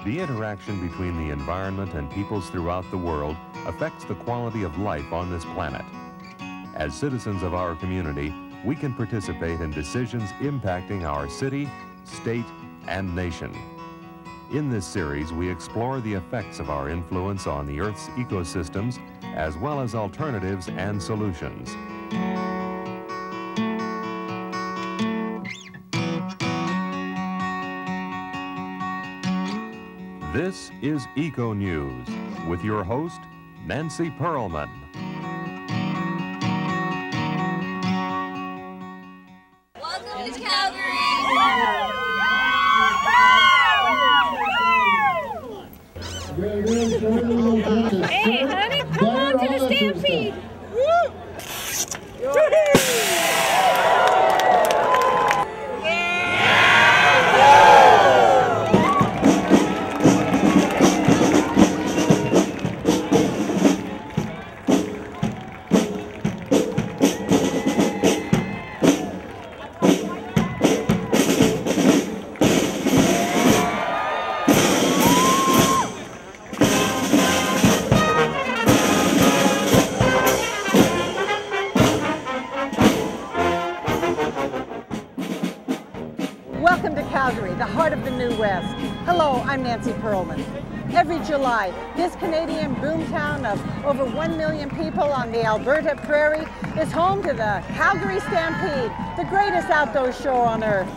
The interaction between the environment and peoples throughout the world affects the quality of life on this planet. As citizens of our community, we can participate in decisions impacting our city, state, and nation. In this series, we explore the effects of our influence on the Earth's ecosystems, as well as alternatives and solutions. This is Eco News with your host, Nancy Pearlman. Welcome to Calgary! Hey, honey, come on to the Stampede! Welcome to Calgary, the heart of the New West. Hello, I'm Nancy Pearlman. Every July, this Canadian boomtown of over 1 million people on the Alberta prairie is home to the Calgary Stampede, the greatest outdoor show on earth.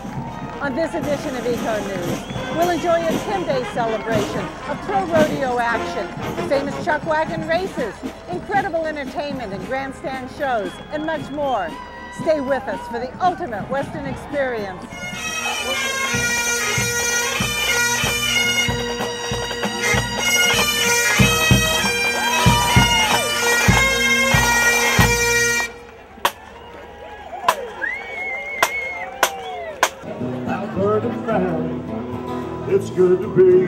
On this edition of Eco News, we'll enjoy a 10-day celebration of pro rodeo action, the famous chuck wagon races, incredible entertainment and grandstand shows, and much more. Stay with us for the ultimate Western experience. Alberta proud, it's good to be.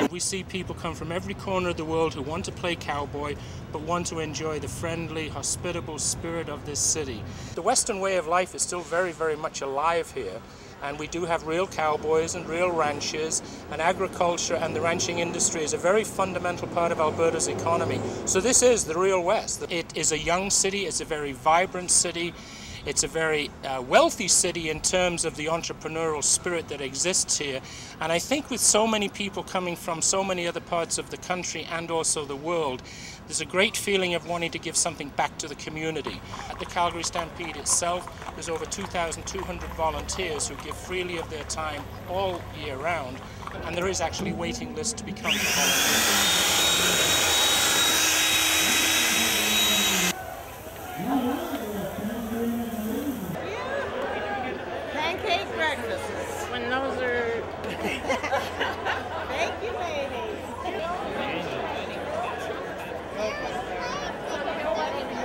We see people come from every corner of the world who want to play cowboy, but want to enjoy the friendly, hospitable spirit of this city. The Western way of life is still very, very much alive here, and we do have real cowboys and real ranchers, and agriculture and the ranching industry is a very fundamental part of Alberta's economy. So this is the real West. It is a young city, it's a very vibrant city. It's a very wealthy city in terms of the entrepreneurial spirit that exists here. And I think with so many people coming from so many other parts of the country and also the world, there's a great feeling of wanting to give something back to the community. At the Calgary Stampede itself, there's over 2,200 volunteers who give freely of their time all year round. And there is actually a waiting list to become a volunteer. Pancake breakfasts, when those are... Thank you, ladies.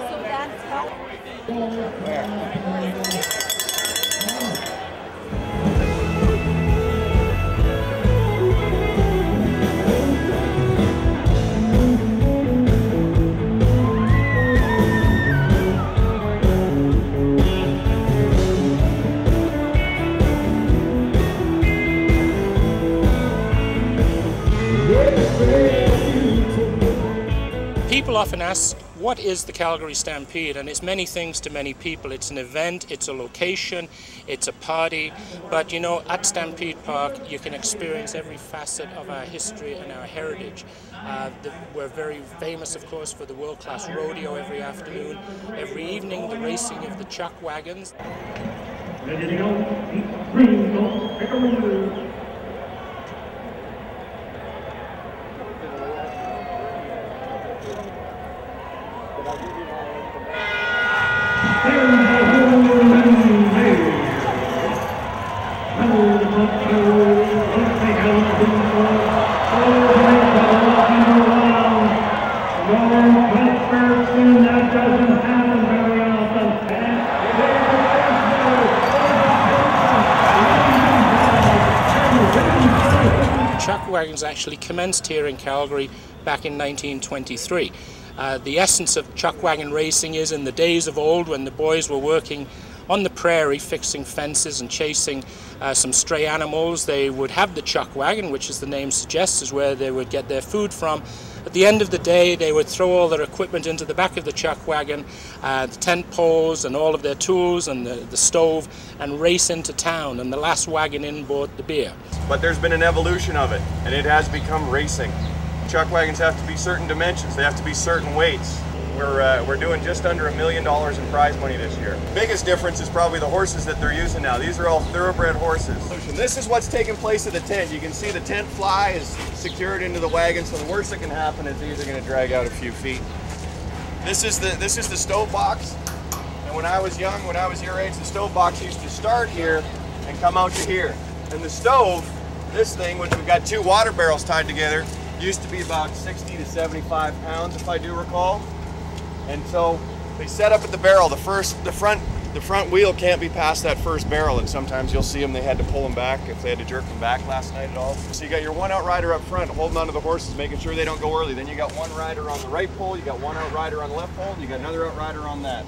So that's People often ask, what is the Calgary Stampede? And it's many things to many people. It's an event, it's a location, it's a party. But you know, at Stampede Park, you can experience every facet of our history and our heritage. We're very famous, of course, for the world-class rodeo every afternoon. Every evening, the racing of the chuck wagons. Ready to go, green, go, pick a winner. Chuck wagons actually commenced here in Calgary back in 1923. The essence of chuck wagon racing is in the days of old when the boys were working on the prairie fixing fences and chasing some stray animals. They would have the chuck wagon, which as the name suggests is where they would get their food from. At the end of the day, they would throw all their equipment into the back of the chuck wagon, the tent poles and all of their tools and the stove, and race into town, and the last wagon in bought the beer. But there's been an evolution of it, and it has become racing. Chuck wagons have to be certain dimensions, they have to be certain weights. We're doing just under $1 million in prize money this year. Biggest difference is probably the horses that they're using now. These are all thoroughbred horses. And this is what's taking place at the tent. You can see the tent fly is secured into the wagon, so the worst that can happen is these are going to drag out a few feet. This is the stove box. And when I was young, when I was your age, the stove box used to start here and come out to here. And the stove, this thing, which we've got 2 water barrels tied together, used to be about 60 to 75 pounds, if I do recall. And so they set up at the barrel. The front wheel can't be past that first barrel, and sometimes you'll see them, they had to pull them back if they had to jerk them back last night at all. So you got your one outrider up front holding onto the horses, making sure they don't go early. Then you got one rider on the right pole, you got one outrider on the left pole, you got another outrider on that.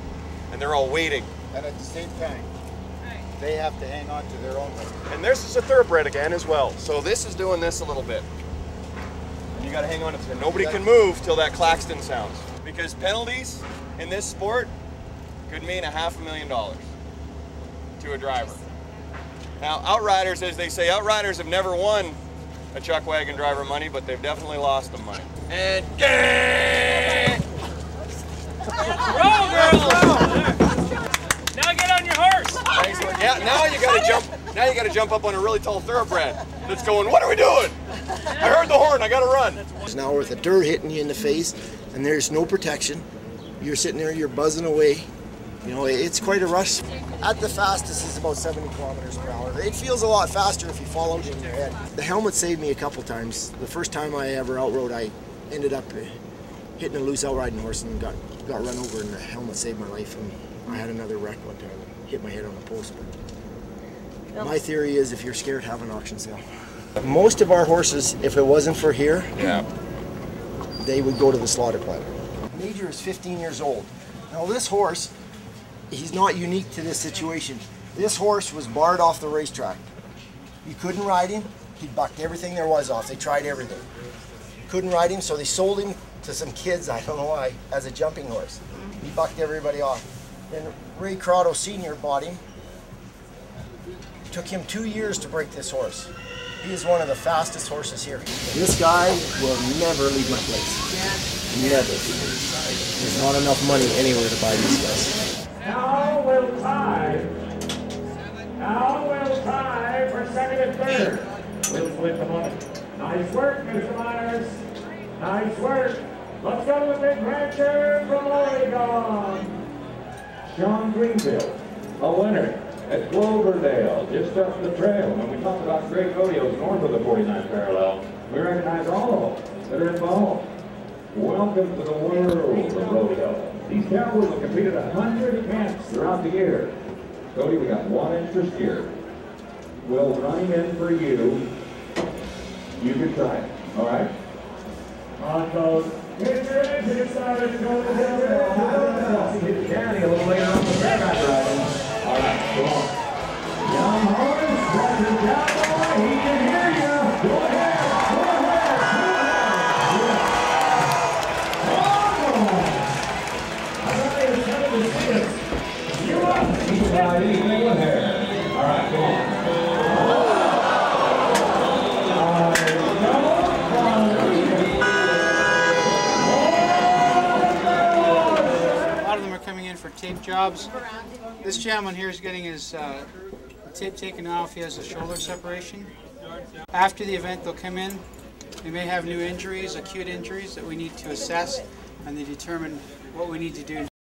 And they're all waiting. And at the same time, they have to hang on to their own leg. And this is a thoroughbred again as well. So this is doing this a little bit. And you got to hang on to it. Nobody can move till that klaxon sounds. Because penalties in this sport could mean $500,000 to a driver. Now, outriders, as they say, outriders have never won a chuck wagon driver money, but they've definitely lost them money. And Roll, girl! Now get on your horse! yeah, now you got to jump. Now you got to jump up on a really tall thoroughbred that's going, what are we doing? I heard the horn, I got to run. Now with the dirt hitting you in the face and there's no protection, you're sitting there, you're buzzing away. You know, it's quite a rush. At the fastest is about 70 kilometers per hour. It feels a lot faster if you fall out in your head. The helmet saved me a couple times. The first time I ever outrode, I ended up hitting a loose outriding horse and got run over, and the helmet saved my life. And I had another wreck one time, hit my head on the post. But my theory is if you're scared, have an auction sale. Most of our horses, if it wasn't for here, they would go to the slaughter plant. Major is 15 years old. Now this horse, he's not unique to this situation. This horse was barred off the racetrack. You couldn't ride him. He bucked everything there was off. They tried everything. Couldn't ride him, so they sold him to some kids, I don't know why, as a jumping horse. He bucked everybody off. Then Ray Crotto Sr. bought him. It took him 2 years to break this horse. He is one of the fastest horses here. This guy will never leave my place. Never. There's not enough money anywhere to buy these guys. Now will tie for second and third. We'll split the money. Nice work, Mr. Myers. Nice work. Let's go to the big rancher from Oregon. Sean Greenfield, a winner at Cloverdale, just up the trail. When we talk about great rodeos north of the 49th parallel, we recognize all of them that are involved. Welcome to the world of rodeo. These cowboys have competed 100 events throughout the year. Cody, we got one interest here. We'll run him in for you. You can try it, all right? On those. Get your engine started to go to the hill. Get Danny a little later on the bareback riding. All right, come on. Young horse, that's a cowboy. He can hear you. Go ahead. All right, come on. For tape jobs. This gentleman here is getting his tape taken off. He has a shoulder separation. After the event, they'll come in. They may have new injuries, acute injuries that we need to assess, and they determine what we need to do